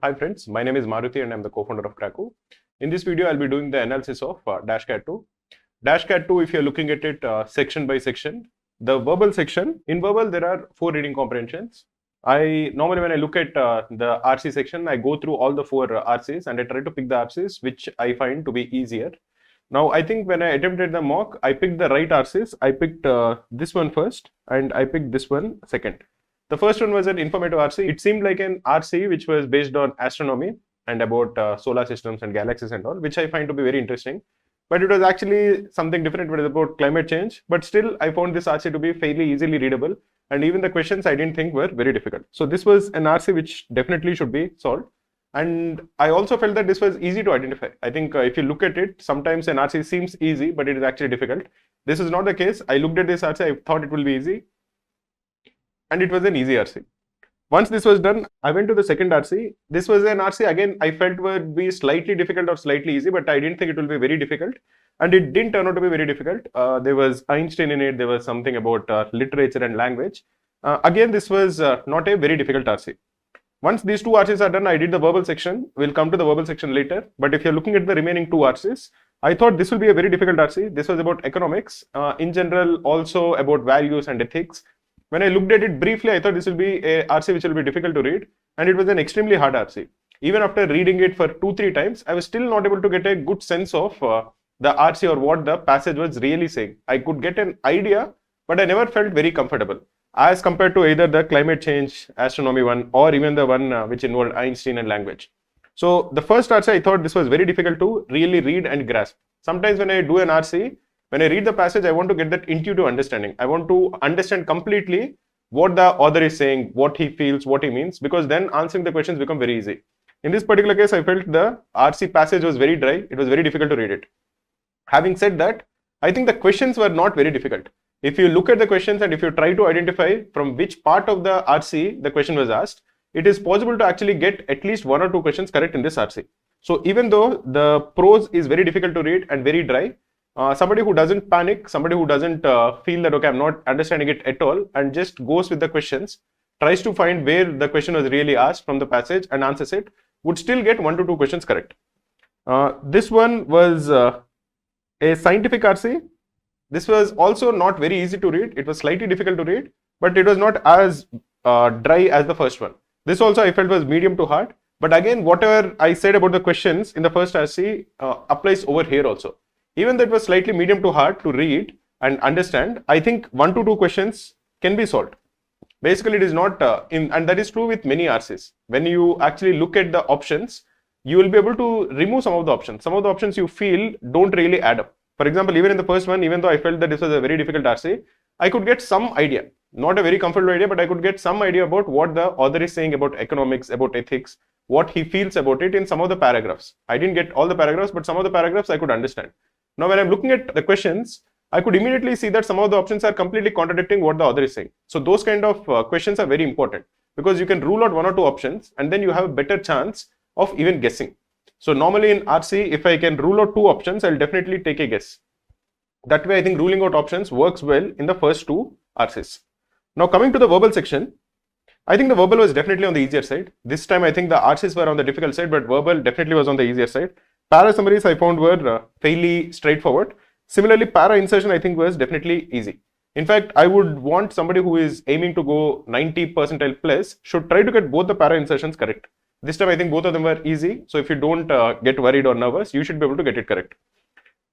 Hi friends, my name is Maruti and I'm the co-founder of Cracku. In this video, I'll be doing the analysis of DashCAT-2. DashCAT-2, if you're looking at it section by section, the verbal section, in verbal there are 4 reading comprehensions. Normally when I look at the RC section, I go through all the 4 RCs and I try to pick the RCs which I find to be easier. Now I think when I attempted the mock, I picked the right RCs. I picked this one first and I picked this one second. The first one was an informative RC. It seemed like an RC which was based on astronomy and about solar systems and galaxies and all, which I find to be very interesting. But it was actually something different. It was about climate change. But still, I found this RC to be fairly easily readable. And even the questions I didn't think were very difficult. So this was an RC which definitely should be solved. And I also felt that this was easy to identify. I think if you look at it, sometimes an RC seems easy, but it is actually difficult. This is not the case. I looked at this RC, I thought it will be easy. And it was an easy RC. Once this was done, I went to the second RC. This was an RC, again, I felt would be slightly difficult or slightly easy, but I didn't think it will be very difficult. And it didn't turn out to be very difficult. There was Einstein in it. There was something about literature and language. Again, this was not a very difficult RC. Once these 2 RCs are done, I did the verbal section. We'll come to the verbal section later. But if you're looking at the remaining 2 RCs, I thought this will be a very difficult RC. This was about economics. In general, also about values and ethics. When I looked at it briefly, I thought this will be a RC which will be difficult to read, and it was an extremely hard RC. Even after reading it for 2-3 times, I was still not able to get a good sense of the RC or what the passage was really saying. I could get an idea, but I never felt very comfortable as compared to either the climate change, astronomy one, or even the one which involved Einstein and language. So the first RC, I thought this was very difficult to really read and grasp. Sometimes when I do an RC, when I read the passage, I want to get that intuitive understanding. I want to understand completely what the author is saying, what he feels, what he means, because then answering the questions become very easy. In this particular case, I felt the RC passage was very dry. It was very difficult to read it. Having said that, I think the questions were not very difficult. If you look at the questions and if you try to identify from which part of the RC the question was asked, it is possible to actually get at least 1 or 2 questions correct in this RC. So even though the prose is very difficult to read and very dry, somebody who doesn't panic, somebody who doesn't feel that, okay, I'm not understanding it at all, and just goes with the questions, tries to find where the question was really asked from the passage and answers it, would still get 1 to 2 questions correct. This one was a scientific RC. This was also not very easy to read. It was slightly difficult to read, but it was not as dry as the first one. This also I felt was medium to hard. But again, whatever I said about the questions in the first RC applies over here also. Even though it was slightly medium to hard to read and understand, I think 1 to 2 questions can be solved. Basically, it is not, and that is true with many RCs. When you actually look at the options, you will be able to remove some of the options. Some of the options you feel don't really add up. For example, even in the first one, even though I felt that this was a very difficult RC, I could get some idea. Not a very comfortable idea, but I could get some idea about what the author is saying about economics, about ethics, what he feels about it in some of the paragraphs. I didn't get all the paragraphs, but some of the paragraphs I could understand. Now, when I'm looking at the questions, I could immediately see that some of the options are completely contradicting what the author is saying. So those kind of questions are very important because you can rule out 1 or 2 options and then you have a better chance of even guessing. So normally in RC, if I can rule out 2 options, I'll definitely take a guess. That way, I think ruling out options works well in the first 2 RCs. Now coming to the verbal section, I think the verbal was definitely on the easier side. This time, I think the RCs were on the difficult side, but verbal definitely was on the easier side. Para summaries I found were fairly straightforward. Similarly, para insertion I think was definitely easy. In fact, I would want somebody who is aiming to go 90 percentile plus should try to get both the para insertions correct. This time I think both of them were easy. So if you don't get worried or nervous, you should be able to get it correct.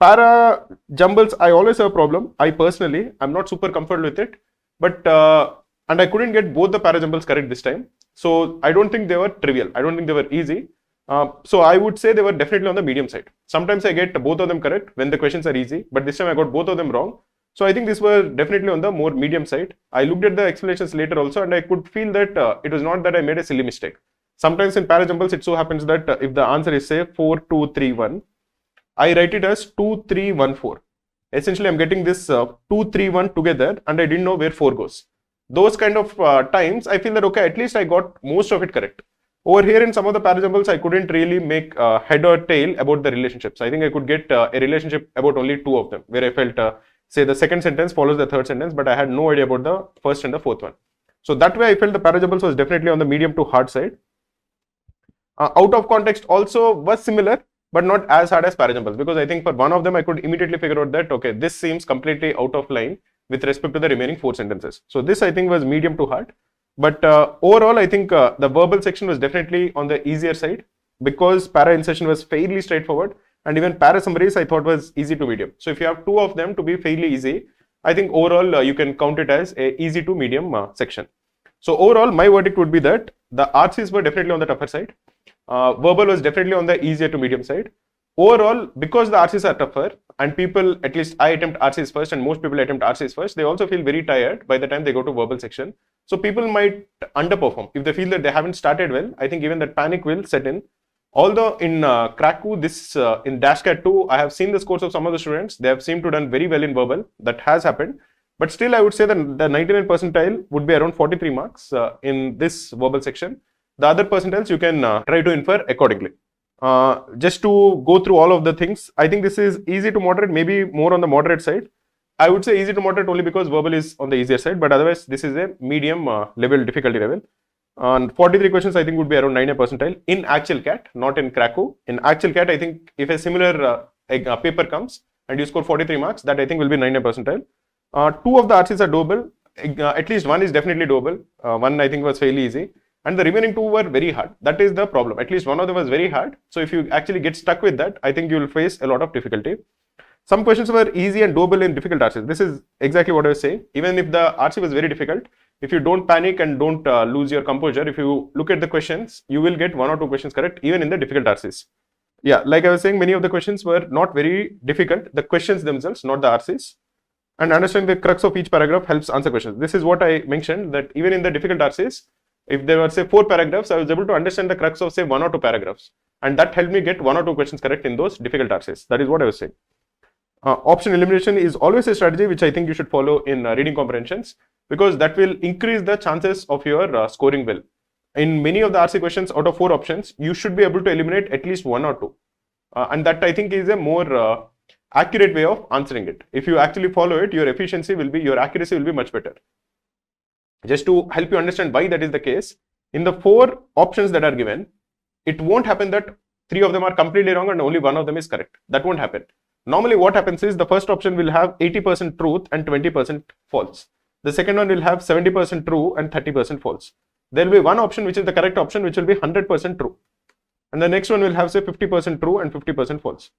Para jumbles, I always have a problem. I personally, I'm not super comfortable with it, but and I couldn't get both the para jumbles correct this time. So I don't think they were trivial. I don't think they were easy. So I would say they were definitely on the medium side. Sometimes I get both of them correct when the questions are easy, but this time I got both of them wrong. So I think these were definitely on the more medium side. I looked at the explanations later also and I could feel that it was not that I made a silly mistake. Sometimes in para jumbles, it so happens that if the answer is say 4, 2, 3, 1, I write it as 2, 3, 1, 4. Essentially, I'm getting this 2, 3, 1 together and I didn't know where 4 goes. Those kind of times, I feel that, okay, at least I got most of it correct. Over here in some of the para jumbles, I couldn't really make head or tail about the relationships. I think I could get a relationship about only 2 of them, where I felt, say the second sentence follows the third sentence, but I had no idea about the first and the fourth one. So that way I felt the para jumbles was definitely on the medium to hard side. Out of context also was similar, but not as hard as para-examples, because I think for one of them I could immediately figure out that, okay, this seems completely out of line with respect to the remaining 4 sentences. So this I think was medium to hard. But overall, I think the verbal section was definitely on the easier side, because para insertion was fairly straightforward, and even para summaries I thought was easy to medium. So if you have 2 of them to be fairly easy, I think overall you can count it as a easy to medium section. So overall, my verdict would be that the RCs were definitely on the tougher side. Verbal was definitely on the easier to medium side. Overall, because the RCs are tougher, and people, at least I attempt RCs first and most people attempt RCs first, they also feel very tired by the time they go to verbal section. So people might underperform. If they feel that they haven't started well, I think even that panic will set in. Although in Cracku, in DashCAT-2, I have seen the scores of some of the students. They have seemed to done very well in verbal. That has happened. But still, I would say that the 99 percentile would be around 43 marks in this verbal section. The other percentiles you can try to infer accordingly. Just to go through all of the things, I think this is easy to moderate, maybe more on the moderate side. I would say easy to moderate only because verbal is on the easier side, but otherwise this is a medium level difficulty level. 43 questions I think would be around 99 percentile in actual CAT, not in Cracku. In actual CAT, I think if a similar paper comes and you score 43 marks, that I think will be 99 percentile. 2 of the RCs are doable. At least one is definitely doable. One I think was fairly easy. And the remaining 2 were very hard. That is the problem. At least one of them was very hard. So if you actually get stuck with that, I think you will face a lot of difficulty. Some questions were easy and doable in difficult RCs. This is exactly what I was saying. Even if the RC was very difficult, if you don't panic and don't lose your composure, if you look at the questions, you will get 1 or 2 questions correct, even in the difficult RCs. Yeah, like I was saying, many of the questions were not very difficult. The questions themselves, not the RCs. And understanding the crux of each paragraph helps answer questions. This is what I mentioned, that even in the difficult RCs, if there were say 4 paragraphs, I was able to understand the crux of say 1 or 2 paragraphs. And that helped me get 1 or 2 questions correct in those difficult RCs. That is what I was saying. Option elimination is always a strategy which I think you should follow in reading comprehensions, because that will increase the chances of your scoring well. In many of the RC questions, out of 4 options, you should be able to eliminate at least 1 or 2. And that I think is a more accurate way of answering it. If you actually follow it, your accuracy will be much better. Just to help you understand why that is the case, in the 4 options that are given, it won't happen that 3 of them are completely wrong and only 1 of them is correct. That won't happen. Normally what happens is the first option will have 80% truth and 20% false. The second one will have 70% true and 30% false. There will be one option which is the correct option, which will be 100% true. And the next one will have say 50% true and 50% false.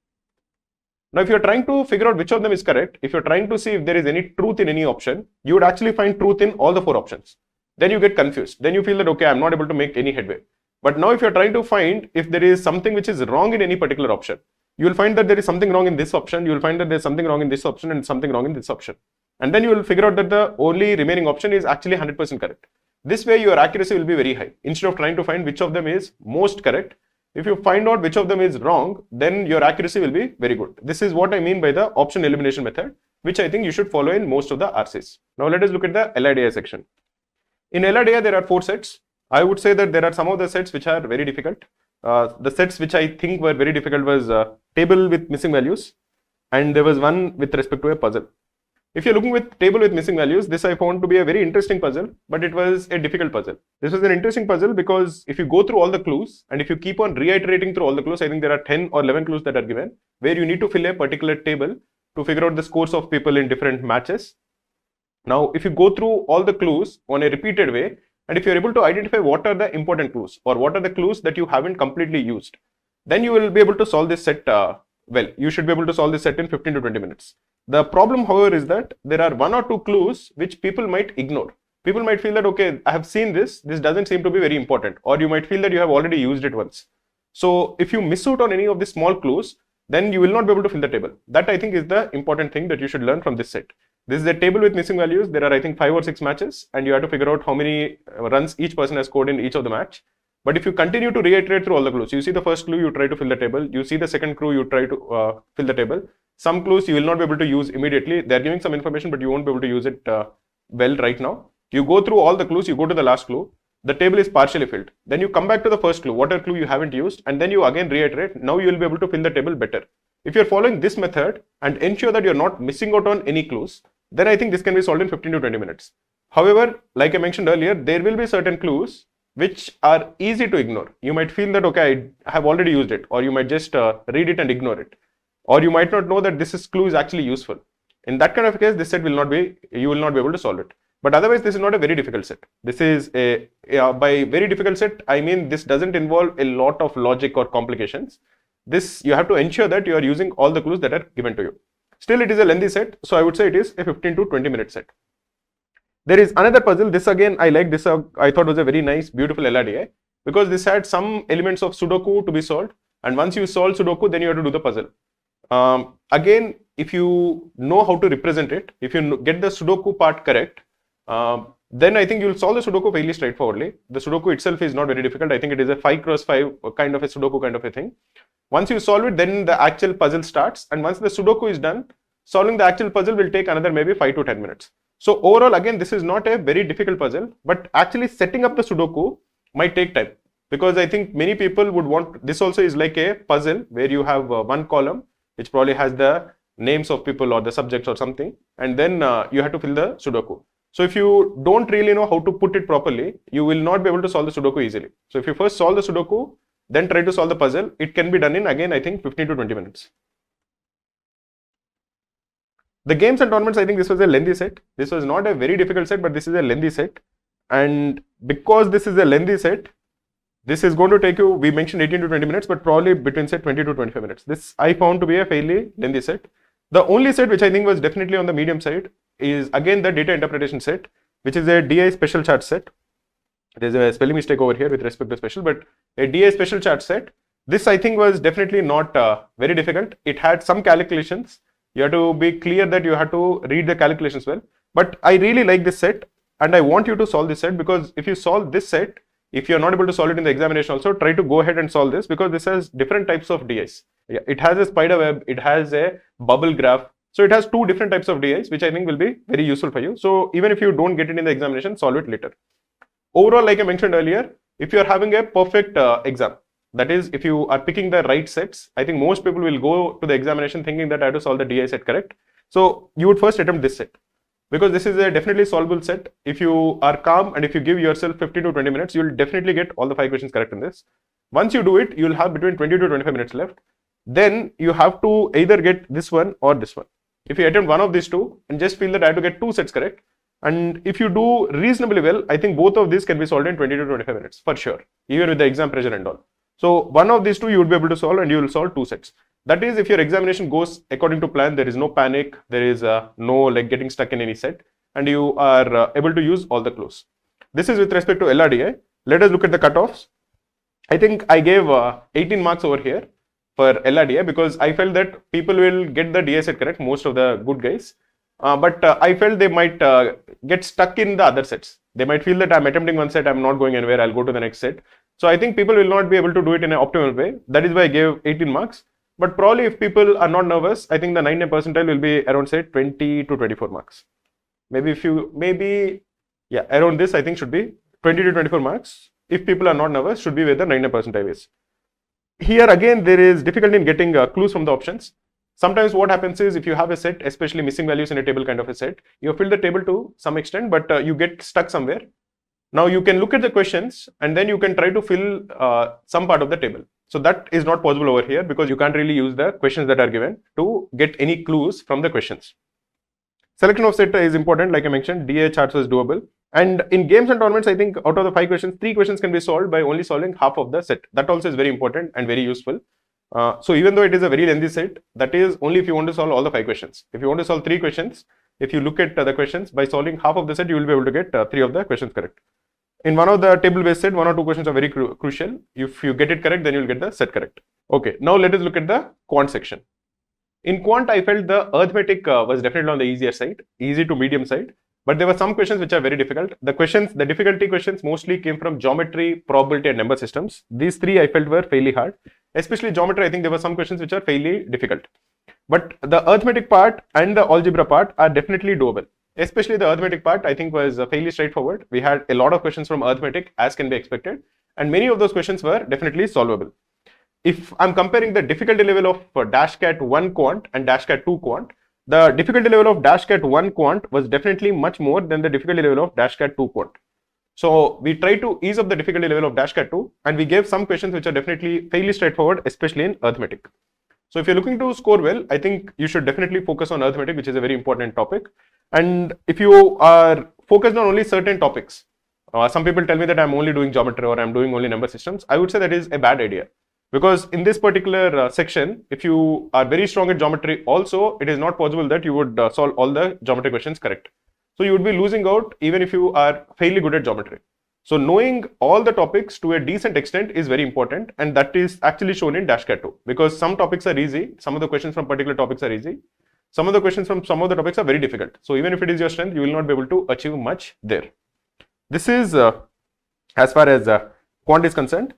Now, if you're trying to figure out which of them is correct, if you're trying to see if there is any truth in any option, you would actually find truth in all the 4 options. Then you get confused. Then you feel that, okay, I'm not able to make any headway. But now if you're trying to find if there is something which is wrong in any particular option, you will find that there is something wrong in this option, you will find that there's something wrong in this option and something wrong in this option. And then you will figure out that the only remaining option is actually 100% correct. This way your accuracy will be very high. Instead of trying to find which of them is most correct, if you find out which of them is wrong, then your accuracy will be very good. This is what I mean by the option elimination method, which I think you should follow in most of the RCs. Now let us look at the LIDI section. In LIDI, there are 4 sets. I would say that there are some of the sets which are very difficult. The sets which I think were very difficult was table with missing values, and there was one with respect to a puzzle. If you're looking with table with missing values, this I found to be a very interesting puzzle, but it was a difficult puzzle. This was an interesting puzzle because if you go through all the clues and if you keep on reiterating through all the clues, I think there are 10 or 11 clues that are given where you need to fill a particular table to figure out the scores of people in different matches. Now, if you go through all the clues on a repeated way, and if you're able to identify what are the important clues or what are the clues that you haven't completely used, then you will be able to solve this set well. You should be able to solve this set in 15 to 20 minutes. The problem, however, is that there are 1 or 2 clues which people might ignore. People might feel that, okay, I have seen this doesn't seem to be very important, or you might feel that you have already used it once. So if you miss out on any of these small clues, then you will not be able to fill the table. That I think is the important thing that you should learn from this set. This is a table with missing values. There are I think 5 or 6 matches and you have to figure out how many runs each person has scored in each of the match. But if you continue to reiterate through all the clues, you see the first clue, you try to fill the table. You see the second clue, you try to fill the table. Some clues you will not be able to use immediately. They are giving some information, but you won't be able to use it well right now. You go through all the clues, you go to the last clue. The table is partially filled. Then you come back to the first clue, whatever clue you haven't used, and then you again reiterate. Now you will be able to fill the table better. If you're following this method and ensure that you're not missing out on any clues, then I think this can be solved in 15 to 20 minutes. However, like I mentioned earlier, there will be certain clues which are easy to ignore. You might feel that, okay, I have already used it, or you might just read it and ignore it. Or you might not know that this clue is actually useful. In that kind of case, this set will not be, you will not be able to solve it. But otherwise, this is not a very difficult set. This is by very difficult set, I mean this doesn't involve a lot of logic or complications. This, you have to ensure that you are using all the clues that are given to you. Still, it is a lengthy set, so I would say it is a 15 to 20 minute set. There is another puzzle. This again, I like this. I thought was a very nice, beautiful LRDI, because this had some elements of Sudoku to be solved. And once you solve Sudoku, then you have to do the puzzle. Again, if you know how to represent it, if you get the Sudoku part correct, then I think you'll solve the Sudoku fairly straightforwardly. The Sudoku itself is not very difficult. I think it is a 5x5 kind of a Sudoku kind of a thing. Once you solve it, then the actual puzzle starts. And once the Sudoku is done, solving the actual puzzle will take another maybe 5 to 10 minutes. So overall, again, this is not a very difficult puzzle, but actually setting up the Sudoku might take time, because I think many people would want, this also is like a puzzle where you have one column, which probably has the names of people or the subjects or something, and then you have to fill the Sudoku. So if you don't really know how to put it properly, you will not be able to solve the Sudoku easily. So if you first solve the Sudoku, then try to solve the puzzle, it can be done in, again, I think 15 to 20 minutes. The games and tournaments, I think this was a lengthy set. This was not a very difficult set, but this is a lengthy set. And because this is a lengthy set, this is going to take you, we mentioned 18 to 20 minutes, but probably between say 20 to 25 minutes. This I found to be a fairly lengthy set. The only set which I think was definitely on the medium side is again the data interpretation set, which is a DI special chart set. There's a spelling mistake over here with respect to special, but a DI special chart set. This I think was definitely not very difficult. It had some calculations. You have to be clear that you have to read the calculations well. But I really like this set, and I want you to solve this set, because if you solve this set, if you're not able to solve it in the examination also, try to go ahead and solve this, because this has different types of DIs. It has a spider web, it has a bubble graph. So it has two different types of DIs, which I think will be very useful for you. So even if you don't get it in the examination, solve it later. Overall, like I mentioned earlier, if you're having a perfect exam, that is, if you are picking the right sets, I think most people will go to the examination thinking that I have to solve the DI set correct. So you would first attempt this set, because this is a definitely solvable set. If you are calm and if you give yourself 15 to 20 minutes, you will definitely get all the 5 questions correct in this. Once you do it, you will have between 20 to 25 minutes left. Then you have to either get this one or this one. If you attempt one of these two and just feel that I have to get 2 sets correct, and if you do reasonably well, I think both of these can be solved in 20 to 25 minutes for sure, even with the exam pressure and all. So one of these two you would be able to solve, and you will solve 2 sets. That is, if your examination goes according to plan, there is no panic, there is no like getting stuck in any set, and you are able to use all the clues. This is with respect to LRDI. Let us look at the cutoffs. I think I gave 18 marks over here for LRDI, because I felt that people will get the DI set correct, most of the good guys. But I felt they might get stuck in the other sets. They might feel that I'm attempting one set, I'm not going anywhere, I'll go to the next set. So I think people will not be able to do it in an optimal way. That is why I gave 18 marks. But probably if people are not nervous, I think the 9 percentile will be around say 20 to 24 marks. Maybe around this I think should be 20 to 24 marks. If people are not nervous, should be where the 9 percentile is. Here again, there is difficulty in getting clues from the options. Sometimes what happens is, if you have a set, especially missing values in a table kind of a set, you fill the table to some extent, but you get stuck somewhere. Now you can look at the questions and then you can try to fill some part of the table. So that is not possible over here, because you can't really use the questions that are given to get any clues from the questions. Selection of set is important. Like I mentioned, DA charts was doable. And in games and tournaments, I think out of the 5 questions, 3 questions can be solved by only solving half of the set. That also is very important and very useful. So even though it is a very lengthy set, that is only if you want to solve all the 5 questions. If you want to solve 3 questions, if you look at the questions, by solving half of the set, you will be able to get 3 of the questions correct. In one of the table-based set, 1 or 2 questions are very crucial. If you get it correct, then you will get the set correct. Okay, now let us look at the quant section. In quant, I felt the arithmetic was definitely on the easier side, easy to medium side. But there were some questions which are very difficult. The difficulty questions mostly came from geometry, probability, and number systems. These 3 I felt were fairly hard. Especially geometry, I think there were some questions which are fairly difficult. But the arithmetic part and the algebra part are definitely doable. Especially the arithmetic part, I think, was fairly straightforward. We had a lot of questions from arithmetic, as can be expected, and many of those questions were definitely solvable. If I'm comparing the difficulty level of DashCAT-1 quant and DashCAT-2 quant, the difficulty level of DashCAT-1 quant was definitely much more than the difficulty level of DashCAT-2 quant. So we try to ease up the difficulty level of DashCAT-2, and we gave some questions which are definitely fairly straightforward, especially in arithmetic. So if you're looking to score well, I think you should definitely focus on arithmetic, which is a very important topic. And if you are focused on only certain topics, some people tell me that I'm only doing geometry or I'm doing only number systems. I would say that is a bad idea, because in this particular section, if you are very strong at geometry also, it is not possible that you would solve all the geometry questions correct. So you would be losing out even if you are fairly good at geometry. So knowing all the topics to a decent extent is very important, and that is actually shown in DashCAT-2, because some topics are easy, some of the questions from particular topics are easy, some of the questions from some of the topics are very difficult. So even if it is your strength, you will not be able to achieve much there. This is as far as quant is concerned.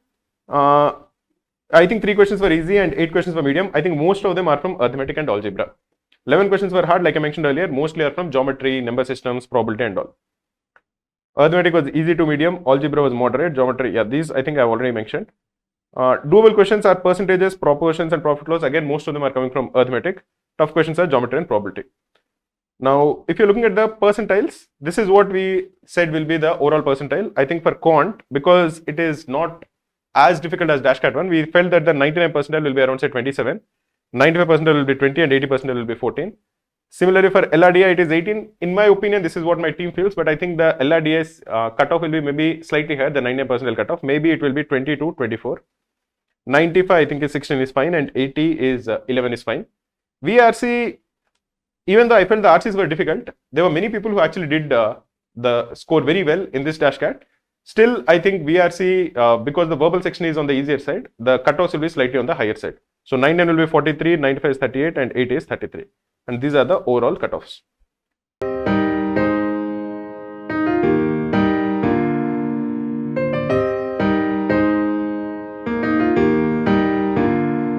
I think 3 questions were easy and 8 questions were medium. I think most of them are from arithmetic and algebra. 11 questions were hard, like I mentioned earlier, mostly are from geometry, number systems, probability and all. Arithmetic was easy to medium, algebra was moderate, geometry, yeah, these I think I've already mentioned. Doable questions are percentages, proportions and profit loss. Again, most of them are coming from arithmetic. Tough questions are geometry and probability. Now, if you're looking at the percentiles, this is what we said will be the overall percentile. I think for quant, because it is not as difficult as DashCAT-1, we felt that the 99 percentile will be around say 27, 95 percentile will be 20 and 80 percentile will be 14. Similarly, for LRDI, it is 18. In my opinion, this is what my team feels, but I think the LRDI's cutoff will be maybe slightly higher, the 99 percentile cutoff. Maybe it will be 20 to 24. 95, I think is 16 is fine, and 80 is 11 is fine. VRC, even though I felt the RCs were difficult, there were many people who actually did the score very well in this DashCAT. Still, I think VRC, because the verbal section is on the easier side, the cutoffs will be slightly on the higher side. So 99 will be 43, 95 is 38, and 80 is 33. And these are the overall cutoffs.